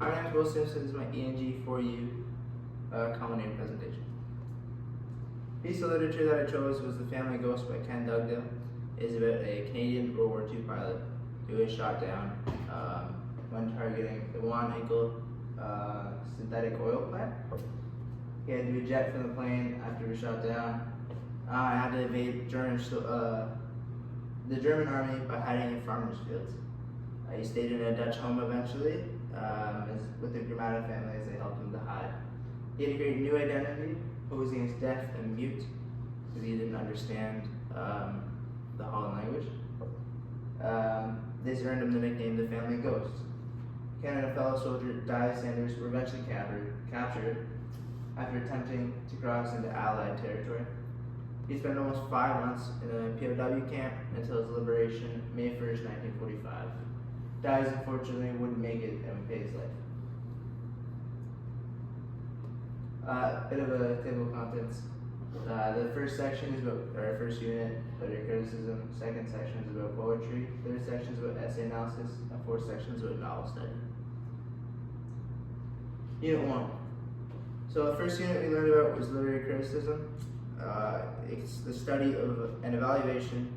Hi, my name is Will Simpson. This is my ENG4U culminating presentation. Piece of literature that I chose was The Family Ghost by Ken Dugdale. It is about a Canadian World War II pilot who was shot down when targeting the Juan Enkel synthetic oil plant. He had to eject from the plane after he was shot down. He had to evade the German army by hiding in farmers' fields. He stayed in a Dutch home eventually with the Gramada family as they helped him to hide. He had to create a new identity, posing as deaf and mute because he didn't understand the Holland language. This earned him the nickname The Family Ghost. Ken and a fellow soldier, Di Sanders, were eventually captured after attempting to cross into Allied territory. He spent almost 5 months in a POW camp until his liberation, May 1st, 1945. Dies unfortunately wouldn't make it and would pay his life. Bit of a table of contents. The first section is about, or first unit, literary criticism. Second section is about poetry. Third section is about essay analysis. And fourth section is about novel study. Unit 1. So the first unit we learned about was literary criticism. It's the study of an evaluation,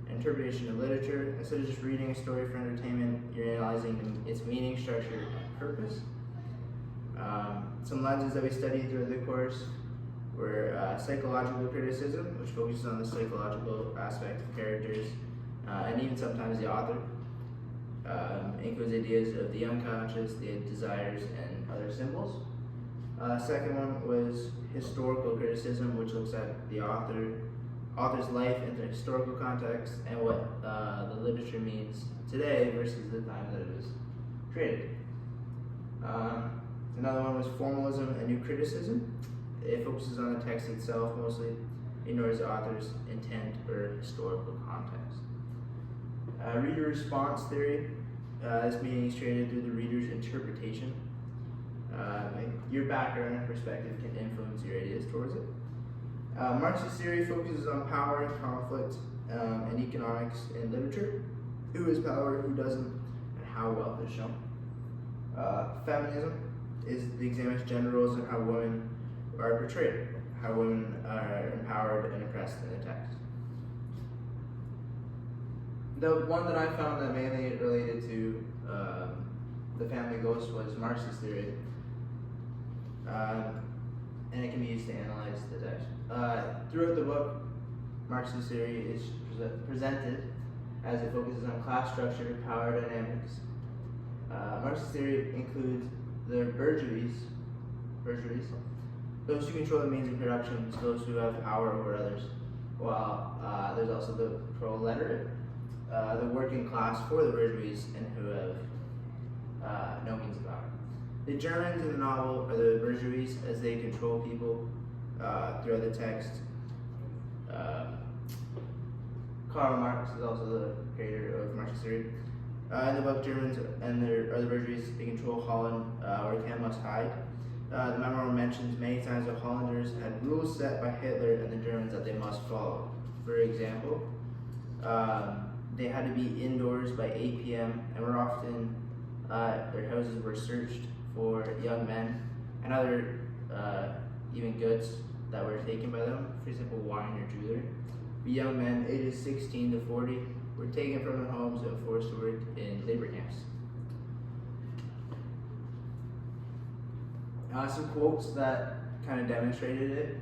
interpretation of literature. Instead of just reading a story for entertainment, you're analyzing its meaning, structure, and purpose. Some lenses that we studied throughout the course were psychological criticism, which focuses on the psychological aspect of characters, and even sometimes the author. Includes ideas of the unconscious, the desires, and other symbols. Second one was historical criticism, which looks at the author's life in the historical context and what the literature means today versus the time that it was created. Another one was formalism and new criticism. It focuses on the text itself mostly, ignores the author's intent or historical context. Reader response theory. This meaning is created through the reader's interpretation. Your background and perspective can influence your ideas towards it. Marxist theory focuses on power and conflict and economics in literature. Who has power, who doesn't, and how wealth is shown. Feminism examines gender roles and how women are portrayed, how women are empowered and oppressed in the text. The one that I found that mainly related to The Family Ghost was Marxist theory. And it can be used to analyze the text. Throughout the book, Marxist theory is presented as it focuses on class structure, power dynamics. Marxist theory includes the bourgeoisie, those who control the means of production, those who have power over others, while there's also the proletariat, the working class for the bourgeoisie and who have no means of power. The Germans in the novel are the bourgeoisie as they control people throughout the text. Karl Marx is also the creator of Marxist theory. In the book, Germans and their other bourgeoisie, they control Holland, or can must hide. The memo mentions many times that Hollanders had rules set by Hitler and the Germans that they must follow. For example, they had to be indoors by 8 p.m. and were often, their houses were searched for young men and other even goods that were taken by them, for example, wine or jewelry. The young men ages 16 to 40 were taken from their homes and forced to work in labor camps. Some quotes that kind of demonstrated it.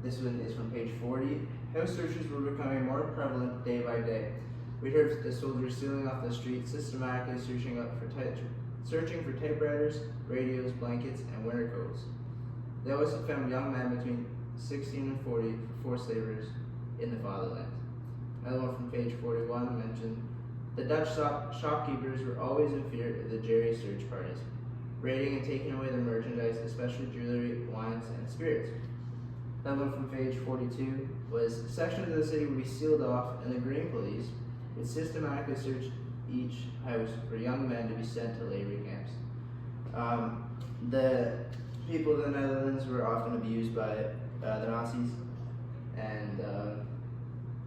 This one is from page 40. House searches were becoming more prevalent day by day. We heard the soldiers stealing off the street, systematically searching for typewriters, radios, blankets, and winter coats. They also found young men between 16 and 40 for forced laborers in the fatherland. Another one from page 41 mentioned, the Dutch shopkeepers were always in fear of the Jerry search parties, raiding and taking away their merchandise, especially jewelry, wines, and spirits. Another one from page 42 was, sections of the city would be sealed off and the Green Police would systematically search each house for young men to be sent to labor camps. The people of the Netherlands were often abused by the Nazis and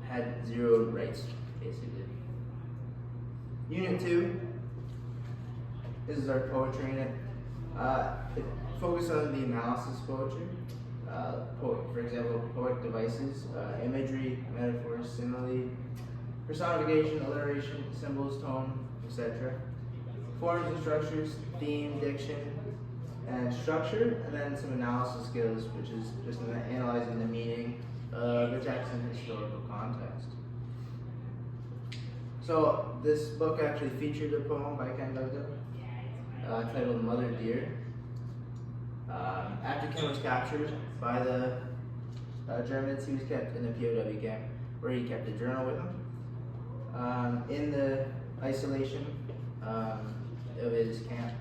had zero rights, basically. Unit 2 This is our poetry in it. It focuses on the analysis poetry. For example, poetic devices, imagery, metaphors, simile, personification, alliteration, symbols, tone, etc. Forms and structures, theme, diction, and structure, and then some analysis skills, which is just analyzing the meaning of the text in historical context. So this book actually featured a poem by Ken Dugdale titled Mother Dear. After Ken was captured by the Germans, he was kept in a POW camp where he kept a journal with him. In the isolation of his camp,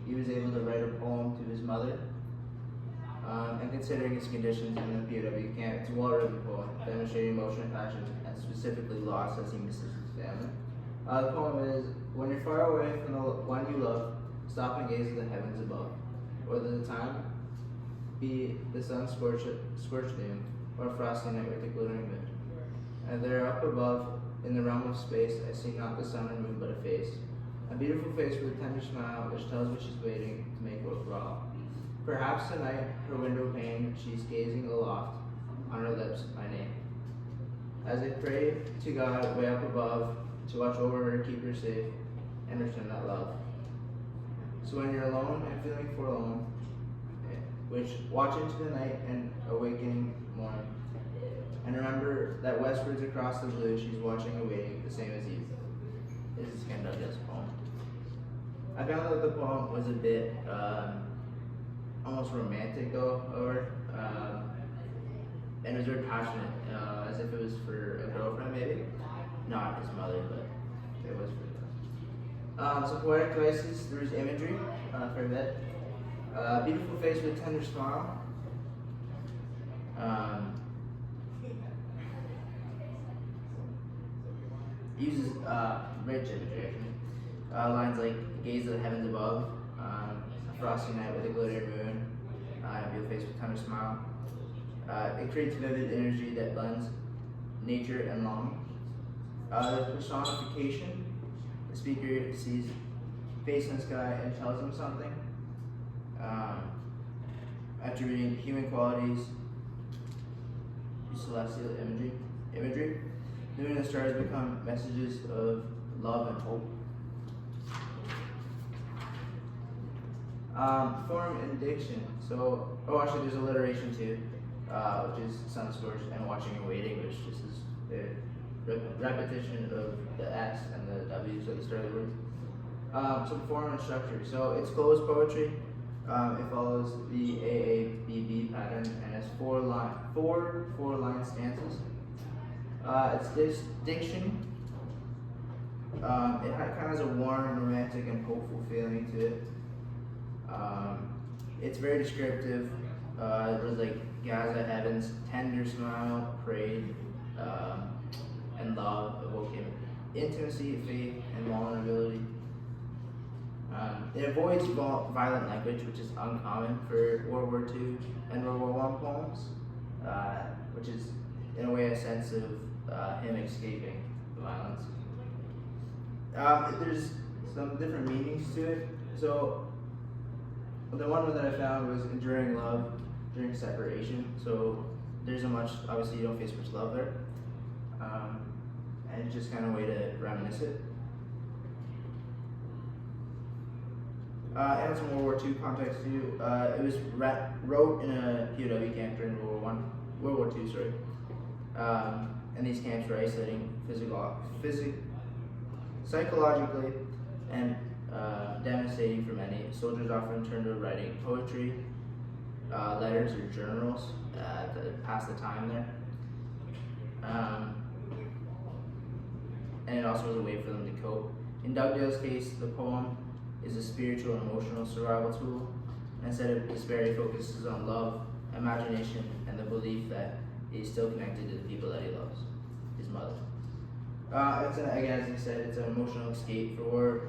he was able to write a poem to his mother. And considering his conditions in the POW camp, it's a well-written poem demonstrating emotion and passion, and specifically loss as he misses his family. The poem is, when you're far away from the one you love, stop and gaze at the heavens above. Whether the time be the sun scorched noon, or a frosty night with a glittering moon. And there up above, in the realm of space, I see not the sun or moon, but a face. A beautiful face with a tender smile, which tells me she's waiting to make withdrawal. Perhaps tonight, her window pane, she's gazing aloft, on her lips, my name. As I pray to God way up above, to watch over her, keep her safe, and return that love. So when you're alone and feeling forlorn, which watch into the night and awakening morn, and remember that westwards across the blue, she's watching and waiting, the same as you. This is Ken Dugdale's poem. I found that the poem was a bit almost romantic though, and it was very passionate, as if it was for a girlfriend maybe. Not his mother, but it was for them. So poetic devices, there's imagery for a bit. Beautiful face with tender smile. Uses rich imagery actually. Lines like gaze at the heavens above, a frosty night with a glittering moon, a beautiful face with tender smile. It creates vivid energy that blends nature and longing. There's personification. The speaker sees face in the sky and tells him something. Attributing human qualities to celestial imagery. Moon and the stars become messages of love and hope. Form and diction. So, actually, there's alliteration too, which is sun scorched and watching and waiting, which just is the repetition of the S and the W, so the start of the words. So form and structure. So it's closed poetry. It follows the AABB pattern and has four line stanzas. It's this diction. It kind of has a warm, romantic, and hopeful feeling to it. It's very descriptive. It was like Gaza heavens, tender smile, prayed, and love evoke him. Intimacy, faith, and vulnerability. It avoids violent language, which is uncommon for World War II and World War I poems, which is in a way a sense of him escaping the violence. There's some different meanings to it. So the one that I found was enduring love during separation. So there's obviously you don't face much love there. And it's just kind of a way to reminisce it. And some World War II context too. It was wrote in a POW camp during World War II, sorry. And these camps were isolating psychologically and devastating for many. Soldiers often turned to writing poetry, letters, or journals to pass the time there. And it also was a way for them to cope. In Dugdale's case, the poem is a spiritual and emotional survival tool. Instead of despair, he focuses on love, imagination, and the belief that he's still connected to the people that he loves, his mother. Again, as I said, it's an emotional escape for war.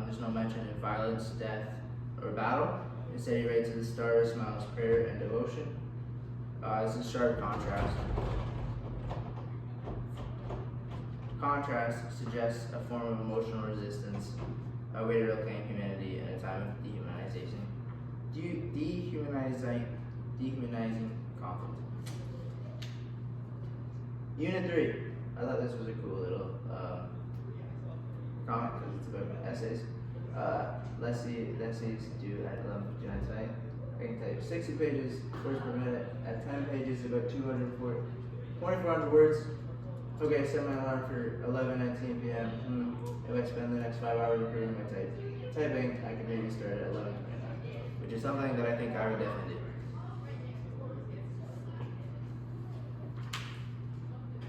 There's no mention of violence, death, or battle. Instead, he writes of the stars, smiles, prayer, and devotion. It's a sharp contrast. Contrast suggests a form of emotional resistance, a way to reclaim humanity in a time time of dehumanizing conflict. Unit 3. I thought this was a cool little comic because it's about essays. Let's see due at 11:59 tonight. I can type 60 pages, words per minute, at 10 pages, about 2,400 words. Okay, set my alarm for 11:19 p.m. If I spend the next 5 hours improving my typing, I can maybe start at 11:29, which is something that I think I would definitely do.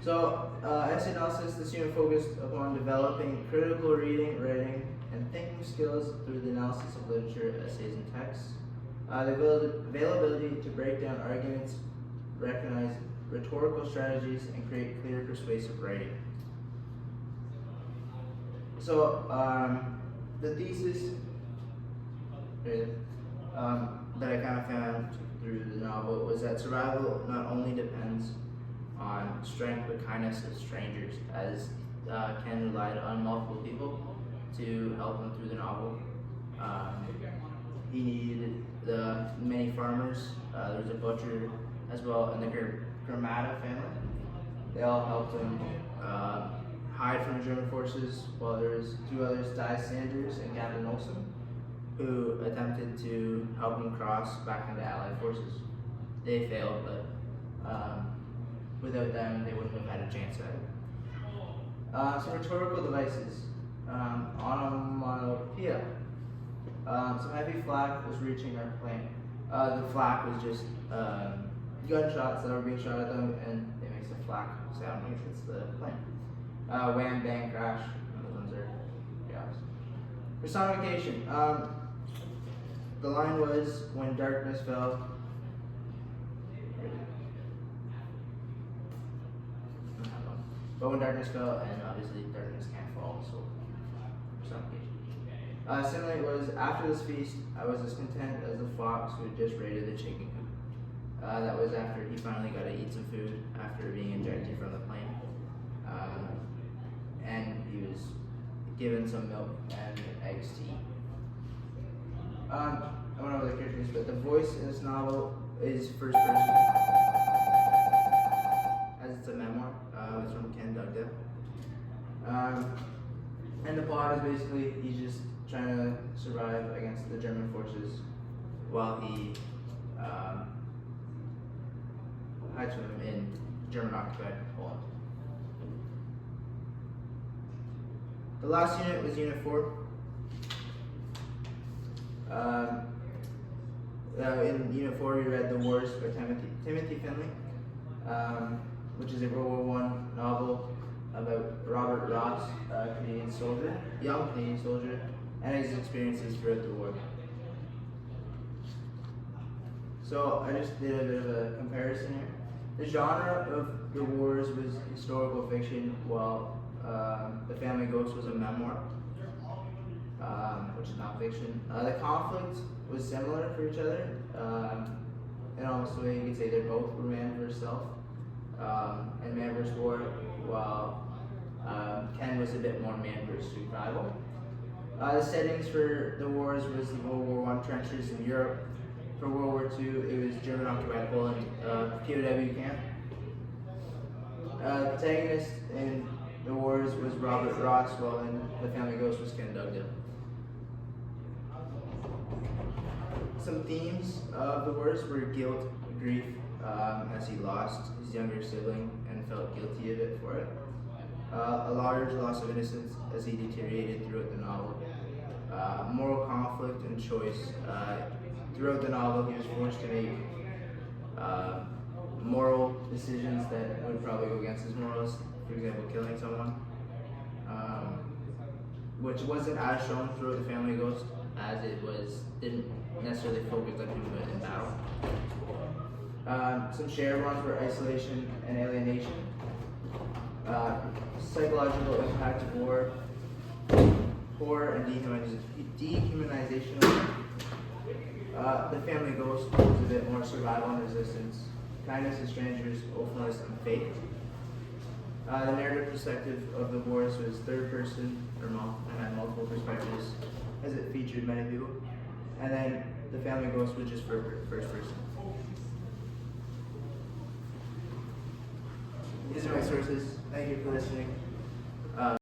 So, essay analysis, this unit focused upon developing critical reading, writing, and thinking skills through the analysis of literature, essays, and texts. The availability to break down arguments, recognize rhetorical strategies, and create clear, persuasive writing. So, the thesis that I kind of found through the novel was that survival not only depends on strength but kindness of strangers, as Ken relied on multiple people to help him through the novel. He needed the many farmers, there was a butcher as well, and the Gramata family. They all helped him hide from the German forces, while there was 2 others, Di Sanders and Gavin Olsen, who attempted to help him cross back into Allied forces. They failed, but without them, they wouldn't have had a chance at it. Some rhetorical devices. Onomatopoeia. Some heavy flak was reaching our plane. The flak was just gunshots that were being shot at them, and it makes a flak sound when it hits the plane. Wham, bang, crash. Those ones are chaos. Personification. The line was, when darkness fell. But when darkness fell, and obviously darkness can't fall, so personification. Simile was, after this feast, I was as content as the fox who had just raided the chicken coop. That was after he finally got to eat some food after being ejected from the plane. And he was given some milk and eggs to eat. I went over the characters, but the voice in this novel is first person, as it's a memoir. It's from Ken Dugdale. And the plot is basically he's just trying to survive against the German forces while he hides from them in German-occupied Poland. The last unit was Unit 4. In Unit 4, we read The Wars by Timothy Finley, which is a World War I novel about Robert Ross, a Canadian soldier, young Canadian soldier, and his experiences throughout the war. So I just did a bit of a comparison here. The genre of the wars was historical fiction, while The Family Ghost was a memoir, which is not fiction. The conflict was similar for each other. In almost a way, you could say they both were man versus self, and man versus war, while Ken was a bit more man versus survival. The settings for the wars was the World War I trenches in Europe. For World War II, it was German-occupied Poland, POW camp. The protagonist in the wars was Robert Ross, while in The Family Ghost was Ken Dugdale. Some themes of the wars were guilt, grief, as he lost his younger sibling and felt guilty of it for it. A large loss of innocence as he deteriorated throughout the novel. Moral conflict and choice. Throughout the novel, he was forced to make moral decisions that would probably go against his morals. For example, killing someone, which wasn't as shown throughout The Family Ghost, as it didn't necessarily focus on him in battle. Some shared ones were isolation and alienation, psychological impact of war, horror and dehumanization. The Family Ghost was a bit more survival and resistance, kindness of strangers, hopefulness, and faith. The narrative perspective of the wars was third person, and had multiple perspectives, as it featured many people. and then the family ghost was just for first person. These are my sources. Thank you for listening.